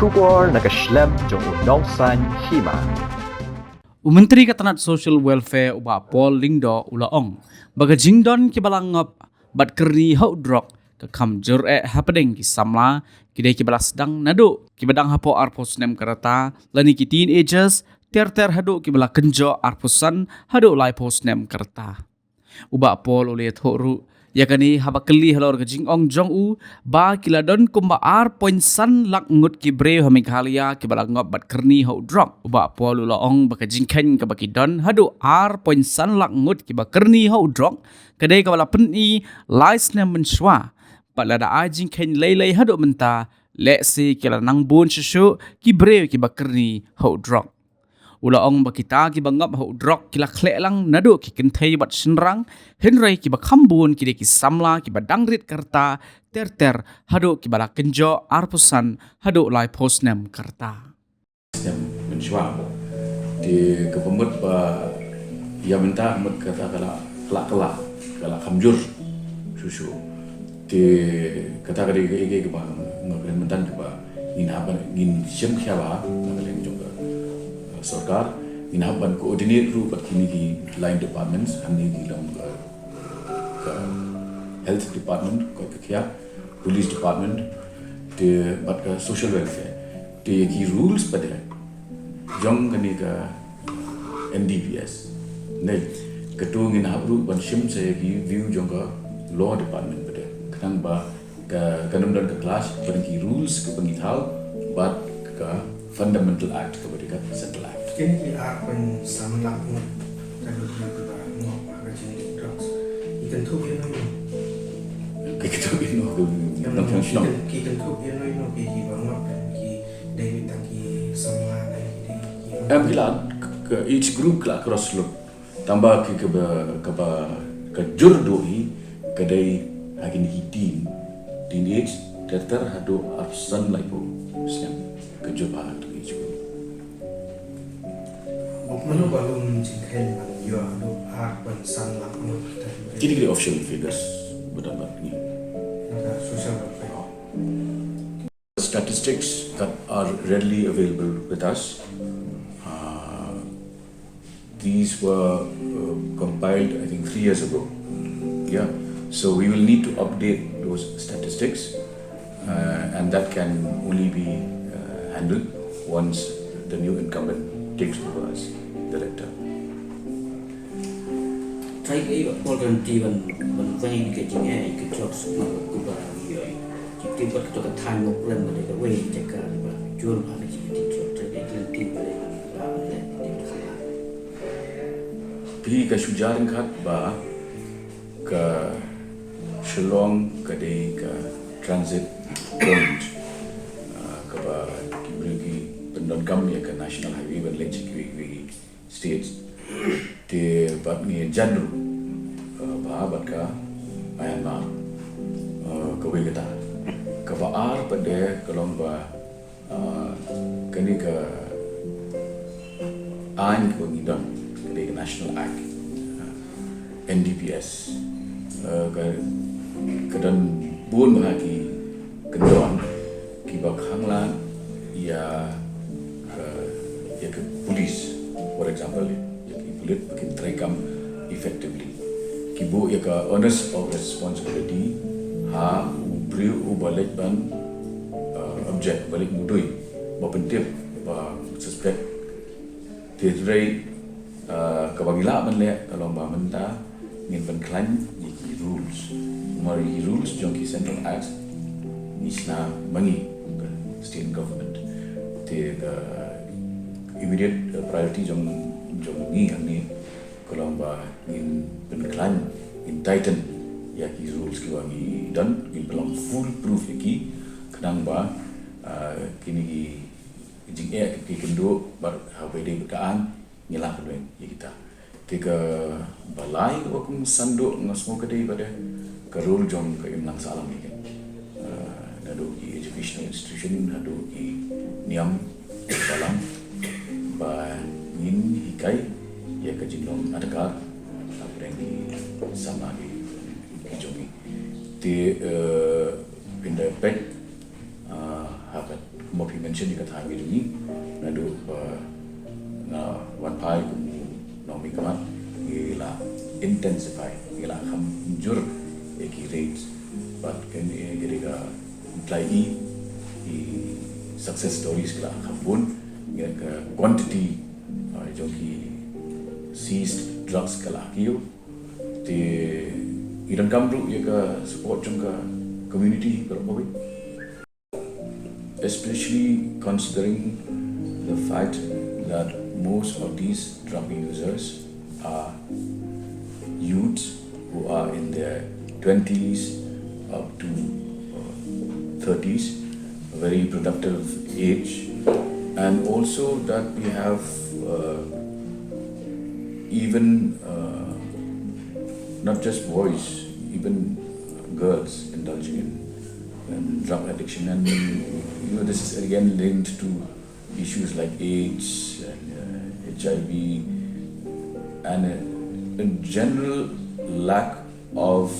bersyukur nak keslem jong unongsan Hima. Myntri katanat social welfare uba pol lingdo ulaong. Baga jingdon kibalang ngop bat kerni hau drok ke Kham hapedeng ki Samla kidai kibala sedang nadu kibadang hapo arpos nem karata lani ki teenagers ter hadu kibala kenjo arposan hadu lai pos nem karata. Uba pol oleh thoru yakani haba keli halor ke jingong jong u ba kiladon kumba san lak ngut ki breu hamighalia ki bala ngop bat kerni ho drok uba polu laong baka jingken ka baki don hadu san lak ngut ki ba kerni ho drok kadai ka bala peni lais nem menshwa pala da jingken lei hadu menta leksi kila nang bun susu ki breu ki ba kerni ho drok ulaong bakita ki bangap ho drok kila khlek lang nadu ki kenthei bat sinrang henrai ki bakhambun ki ki samla ki badangrit karta ter hadu ki bala kenjo arpusan hadu lai posnem karta yang mencuak di kepemut ba ia minta mut kata kala kamjur susu di kata kali ke ba ngalen mentan ke ba ngin siem khaba ngalen juga सरकार इन हबन कोऑर्डिनेट रूप बखिनी की line departments हमने की लोग health department को क्या पुलिस डिपार्टमेंट ते बट का सोशल वेलफेयर ते की रूल्स पर है जंग कने का एनडीपीएस नहीं कटोंग इन हब रूप बनशिम से की व्यू जंग का लॉ डिपार्टमेंट पर है खनन बा का कनमदन का क्लास पर की रूल्स के पंगिथाव बट का fundamental act kepada central act. Kini akan Samla Ngop dan juga Ngop akan jadi drugs. Ikan tu yang lain. Kita ini nak Ikan tu yang lain nak pergi Ngop dan pergi David dan pergi Samla dan pergi. Bila ke each group kelak cross look tambah ke jurdoi kedai agen hitin teenage ter hadu arsan laipo siam kejubahan itu. Mana balum jingken yo adu akan Samla Ngop dan. Jadi kira official figures berdampak ni. Social welfare. Statistics that are readily available with us. These were compiled, I think, 3 years ago. Yeah, so we will need to update those statistics, and that can only be handled once the new incumbent takes over as director. Thấy cái organ ban vay cái chính hệ cái job mà cũng là chỉ tìm bắt cho cái time một lần mà để cái way chạy cả và chưa được cái chỉ job cho cái tìm về là tìm khá Pi ka sujaran khat ba ka Shillong ka dei ka transit point ka ba ki pendon kam ya ka national highway ban lech ki states te bat ni janru ba bat ka ayana ka we kata ka ba ar pade kalong ba kani ka an ko ni don the National Act, NDPS, kedan buon bahagi kendon kiba khanglan ya ke police, for example, ya ki police bikin terekam effectively. Kibo ya ke onus of responsibility ha beriu balik ban object balik mudui bapentip ba suspect tirai kabagila man le kalau ba menta ngin ban klan yi rules mari rules jong ki central act nisna mangi state government te immediate priority jong ni ani kalau ba ngin ban klan in titan ya ki rules ki wangi dan in belong full proof ki kadang ba kini ki jing ki kendo bar ha bede bekaan ngilang kedua ya kita tiga balai waktu sanduk ngasmo kedai pada kerul jom ke imlang salam ni kan nado ki educational institution nado ki niam salam ba ngin hikai ya ke jinong adakar apa yang di sama di jomi ti pindah pet hakat Ngop mentioned you time ini nado na one pai nomi kamat ila intensify ila Kham jur eki rates but can ga imply i success stories kala Kham pun ga quantity jo ki seized drugs kala kiyo te iran kamru ye ka support chung ka community karo especially considering the fact that most of these drug users are youths who are in their 20s up to 30s, a very productive age, and also that we have even not just boys, even girls indulging in drug addiction, and this is again linked to issues like AIDS and HIV and a general lack of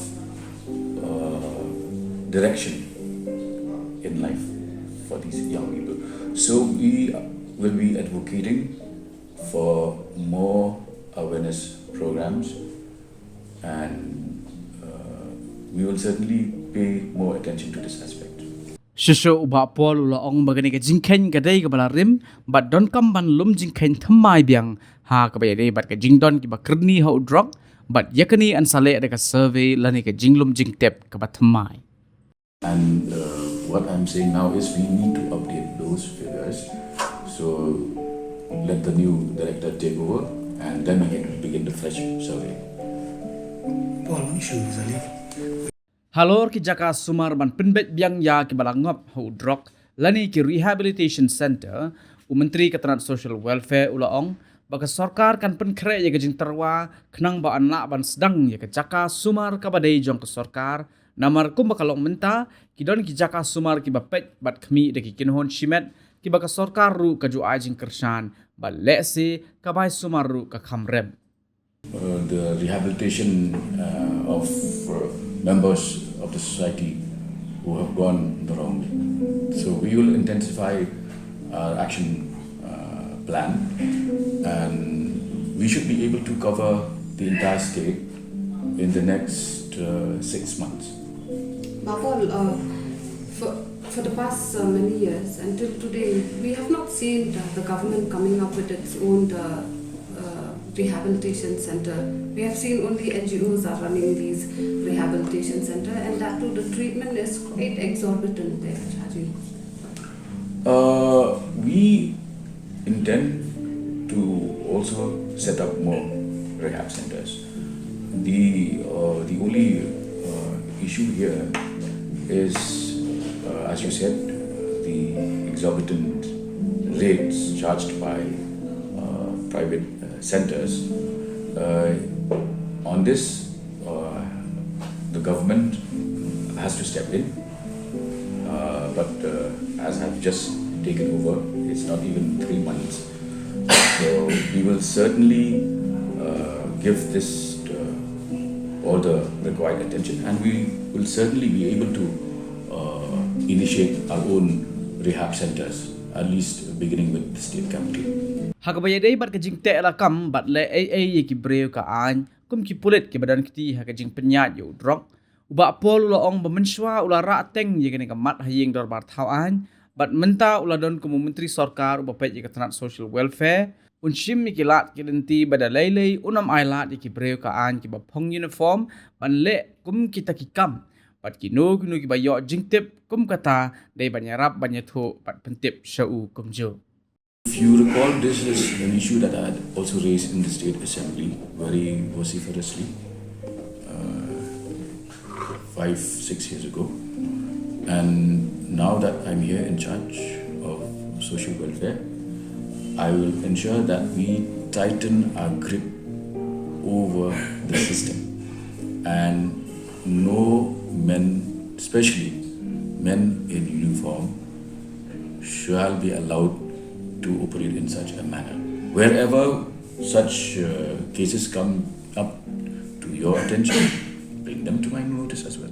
direction in life for these young people. So we will be advocating for more awareness programs, and we will certainly pay more attention to this aspect. Shisho uba pol ula ong bagani ka jingken gadai ka balarim but don kam ban lum jingken thamai biang ha ka bayade but ka jingdon ki ba krni ho drok but yakani an sale ada ka survey lani ka jinglum jingtep ka ba thamai. And what I'm saying now is we need to update those figures. So let the new director take over, and then we can begin the fresh survey. Paul, one issue is Halor ki jaka sumar ban pinbet biang ya ki bala Ngop ho Drok lani ki Rehabilitation Center Myntri Katanat Social Welfare ula ong baka sarkar kan penkre ya gajing terwa kenang ba anak ban sedang ya ke jaka sumar ka badai jong ke sarkar namar kum bakalong menta ki don ki jaka sumar ki bapet bat khmi de ki kinhon shimet ki baka sarkar ru ka ju ajing kershan ba lese ka bai sumar ru ka khamrem. The rehabilitation of members of the society who have gone the wrong way. So we will intensify our action plan, and we should be able to cover the entire state in the next 6 months. Paul, for the past many years until today, we have not seen the government coming up with its own rehabilitation center. We have seen only NGOs are running these rehabilitation center, and that too the treatment is quite exorbitant. They are charging. We intend to also set up more rehab centers. The only issue here is, as you said, the exorbitant rates charged by private centers. On this, the government has to step in, but as I've just taken over, it's not even 3 months. So we will certainly give this all the required attention, and we will certainly be able to initiate our own rehab centers, at least beginning with the state capital. Hakabayadai bat kajing te la kam bat le ye ki breu ka an kum ki pulit ki badan kiti hakajing penyat yo Drok uba pol ula ong bamenswa ula ra teng ye kene ka mat hayeng dor bar thau an bat menta ula don kum Myntri sarkar uba pet ye ka tanat social welfare unshim mi ki lat ki denti bada lei unam ai lat ki breu ka an ki ba phong uniform ban le kum kita ki kam bat ki no ki ba yo jingtep kum kata dei banyarap banyatho bat pentip shau kum jo. If you recall, this is an issue that I had also raised in the State Assembly very vociferously 5-6 years ago. And now that I'm here in charge of social welfare, I will ensure that we tighten our grip over the system, and no men, especially men in uniform, shall be allowed to operate in such a manner. Wherever such cases come up to your attention, bring them to my notice as well.